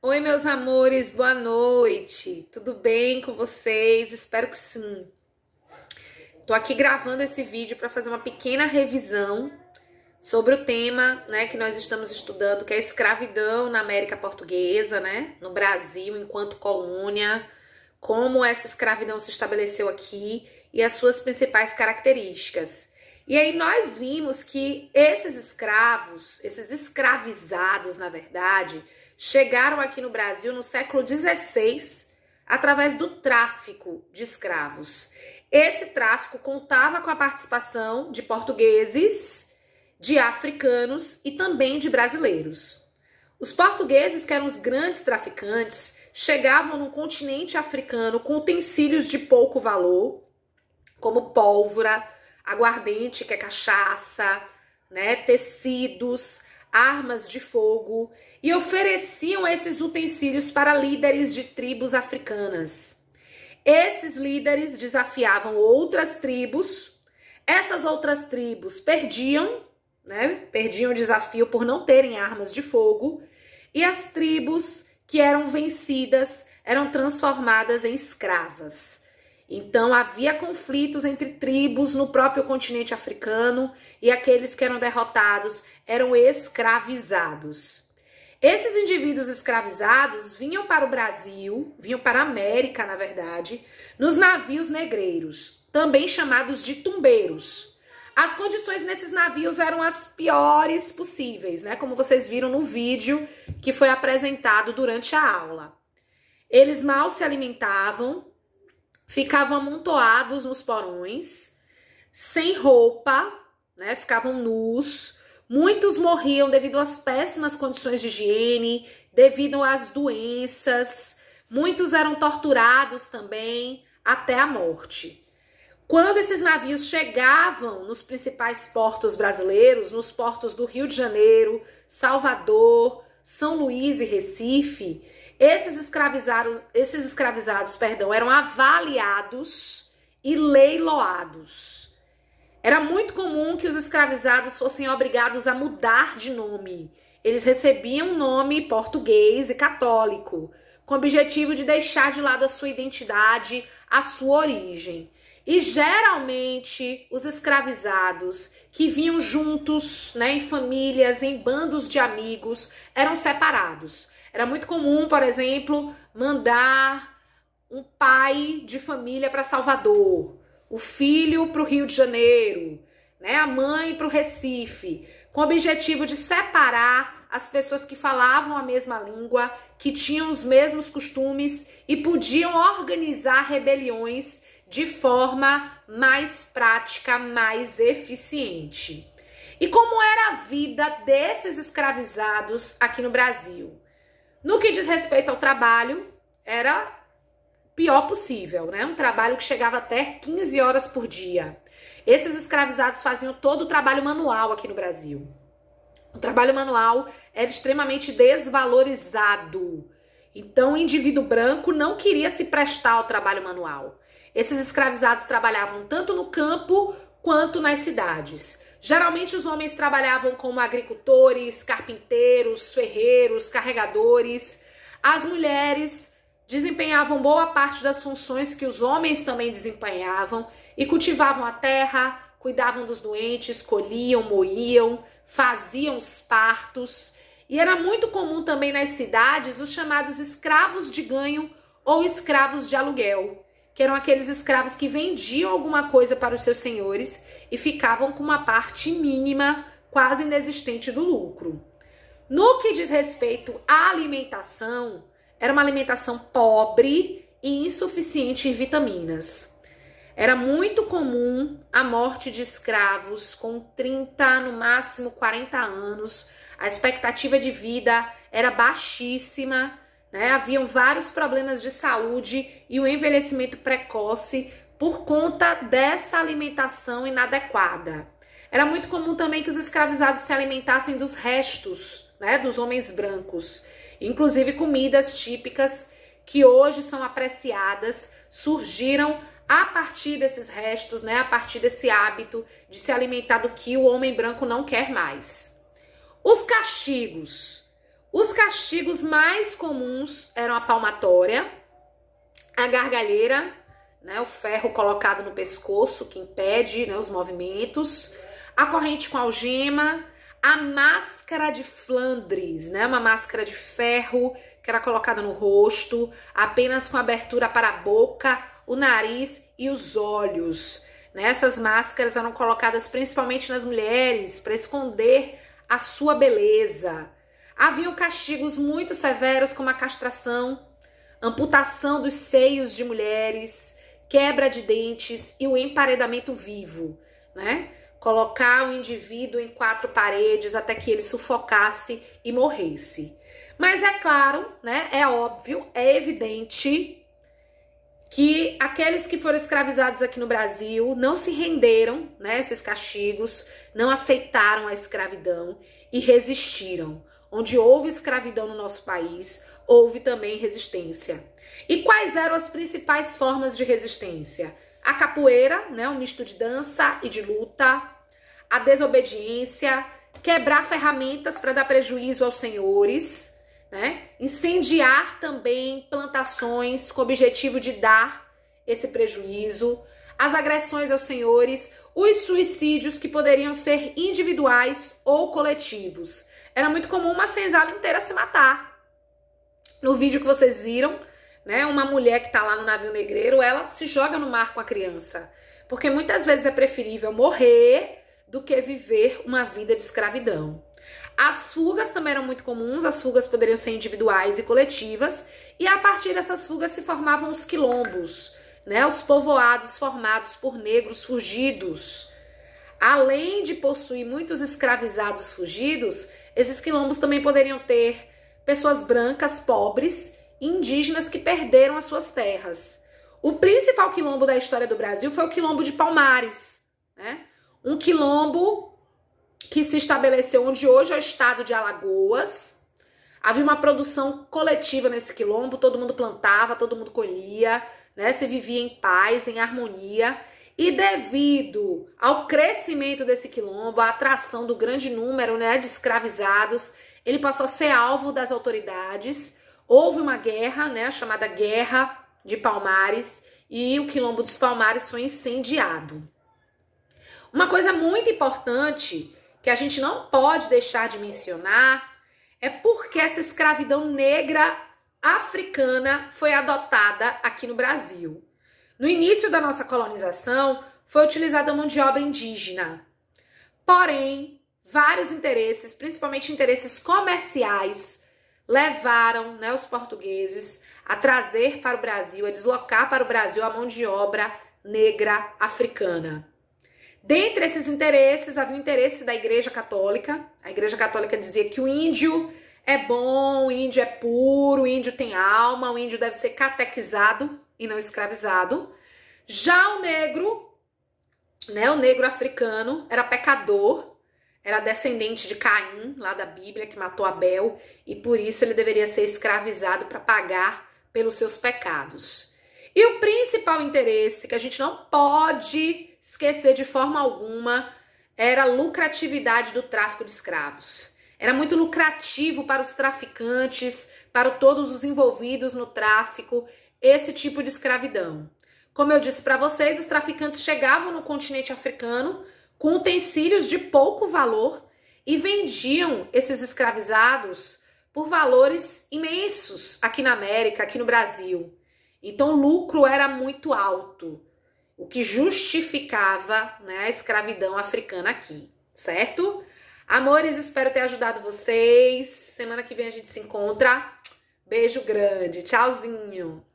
Oi, meus amores, boa noite. Tudo bem com vocês? Espero que sim. Tô aqui gravando esse vídeo para fazer uma pequena revisão sobre o tema, que nós estamos estudando, que é a escravidão na América Portuguesa, no Brasil enquanto colônia, como essa escravidão se estabeleceu aqui e as suas principais características. E aí nós vimos que esses escravos, esses escravizados, na verdade, chegaram aqui no Brasil no século XVI através do tráfico de escravos. Esse tráfico contava com a participação de portugueses, de africanos e também de brasileiros. Os portugueses, que eram os grandes traficantes, chegavam no continente africano com utensílios de pouco valor, como pólvora, aguardente, que é cachaça, tecidos, armas de fogo, e ofereciam esses utensílios para líderes de tribos africanas. Esses líderes desafiavam outras tribos, essas outras tribos perdiam o desafio por não terem armas de fogo, e as tribos que eram vencidas eram transformadas em escravas. Então, havia conflitos entre tribos no próprio continente africano e aqueles que eram derrotados eram escravizados. Esses indivíduos escravizados vinham para o Brasil, vinham para a América, na verdade, nos navios negreiros, também chamados de tumbeiros. As condições nesses navios eram as piores possíveis, como vocês viram no vídeo que foi apresentado durante a aula. Eles mal se alimentavam, ficavam amontoados nos porões, sem roupa, ficavam nus. Muitos morriam devido às péssimas condições de higiene, devido às doenças. Muitos eram torturados também até a morte. Quando esses navios chegavam nos principais portos brasileiros, nos portos do Rio de Janeiro, Salvador, São Luís e Recife, esses escravizados eram avaliados e leiloados. Era muito comum que os escravizados fossem obrigados a mudar de nome. Eles recebiam um nome português e católico, com o objetivo de deixar de lado a sua identidade, a sua origem. E geralmente os escravizados que vinham juntos, em famílias, em bandos de amigos, eram separados. Era muito comum, por exemplo, mandar um pai de família para Salvador, o filho para o Rio de Janeiro, a mãe para o Recife, com o objetivo de separar as pessoas que falavam a mesma língua, que tinham os mesmos costumes e podiam organizar rebeliões de forma mais prática, mais eficiente. E como era a vida desses escravizados aqui no Brasil? No que diz respeito ao trabalho, era pior possível, um trabalho que chegava até 15 horas por dia. Esses escravizados faziam todo o trabalho manual aqui no Brasil. O trabalho manual era extremamente desvalorizado. Então, o indivíduo branco não queria se prestar ao trabalho manual. Esses escravizados trabalhavam tanto no campo quanto nas cidades. Geralmente os homens trabalhavam como agricultores, carpinteiros, ferreiros, carregadores. As mulheres desempenhavam boa parte das funções que os homens também desempenhavam e cultivavam a terra, cuidavam dos doentes, colhiam, moíam, faziam os partos. E era muito comum também nas cidades os chamados escravos de ganho ou escravos de aluguel, que eram aqueles escravos que vendiam alguma coisa para os seus senhores e ficavam com uma parte mínima, quase inexistente do lucro. No que diz respeito à alimentação, era uma alimentação pobre e insuficiente em vitaminas. Era muito comum a morte de escravos com 30, no máximo 40 anos. A expectativa de vida era baixíssima, Haviam vários problemas de saúde e o envelhecimento precoce por conta dessa alimentação inadequada. Era muito comum também que os escravizados se alimentassem dos restos, dos homens brancos. Inclusive comidas típicas que hoje são apreciadas surgiram a partir desses restos, a partir desse hábito de se alimentar do que o homem branco não quer mais. Os castigos. Os castigos mais comuns eram a palmatória, a gargalheira, né, o ferro colocado no pescoço que impede, né, os movimentos, a corrente com algema, a máscara de Flandres, né, uma máscara de ferro que era colocada no rosto, apenas com abertura para a boca, o nariz e os olhos. Né? Essas máscaras eram colocadas principalmente nas mulheres para esconder a sua beleza. Haviam castigos muito severos como a castração, amputação dos seios de mulheres, quebra de dentes e o emparedamento vivo, né? Colocar o indivíduo em 4 paredes até que ele sufocasse e morresse. Mas é claro, né? É óbvio, é evidente que aqueles que foram escravizados aqui no Brasil não se renderam, né? Esses castigos, não aceitaram a escravidão e resistiram. Onde houve escravidão no nosso país, houve também resistência. E quais eram as principais formas de resistência? A capoeira, né, um misto de dança e de luta, a desobediência, quebrar ferramentas para dar prejuízo aos senhores, né, incendiar também plantações com o objetivo de dar esse prejuízo, as agressões aos senhores, os suicídios que poderiam ser individuais ou coletivos. Era muito comum uma senzala inteira se matar. No vídeo que vocês viram, né, uma mulher que tá lá no navio negreiro, ela se joga no mar com a criança. Porque muitas vezes é preferível morrer do que viver uma vida de escravidão. As fugas também eram muito comuns, as fugas poderiam ser individuais e coletivas, e a partir dessas fugas se formavam os quilombos, né, os povoados formados por negros fugidos. Além de possuir muitos escravizados fugidos, esses quilombos também poderiam ter pessoas brancas, pobres, indígenas que perderam as suas terras. O principal quilombo da história do Brasil foi o quilombo de Palmares, né? Um quilombo que se estabeleceu onde hoje é o estado de Alagoas. Havia uma produção coletiva nesse quilombo, todo mundo plantava, todo mundo colhia, né? Se vivia em paz, em harmonia. E devido ao crescimento desse quilombo, à atração do grande número, né, de escravizados, ele passou a ser alvo das autoridades. Houve uma guerra, né, a chamada Guerra de Palmares, e o quilombo dos Palmares foi incendiado. Uma coisa muito importante que a gente não pode deixar de mencionar é porque essa escravidão negra africana foi adotada aqui no Brasil. No início da nossa colonização, foi utilizada a mão de obra indígena. Porém, vários interesses, principalmente interesses comerciais, levaram, né, os portugueses a trazer para o Brasil, a deslocar para o Brasil a mão de obra negra africana. Dentre esses interesses, havia o interesse da Igreja Católica. A Igreja Católica dizia que o índio é bom, o índio é puro, o índio tem alma, o índio deve ser catequizado e não escravizado. Já o negro, né, o negro africano, era pecador, era descendente de Caim, lá da Bíblia, que matou Abel, e por isso ele deveria ser escravizado para pagar pelos seus pecados. E o principal interesse, que a gente não pode esquecer de forma alguma, era a lucratividade do tráfico de escravos. Era muito lucrativo para os traficantes, para todos os envolvidos no tráfico, esse tipo de escravidão. Como eu disse para vocês, os traficantes chegavam no continente africano com utensílios de pouco valor e vendiam esses escravizados por valores imensos aqui na América, aqui no Brasil. Então o lucro era muito alto, o que justificava, né, a escravidão africana aqui, certo? Amores, espero ter ajudado vocês. Semana que vem a gente se encontra. Beijo grande, tchauzinho!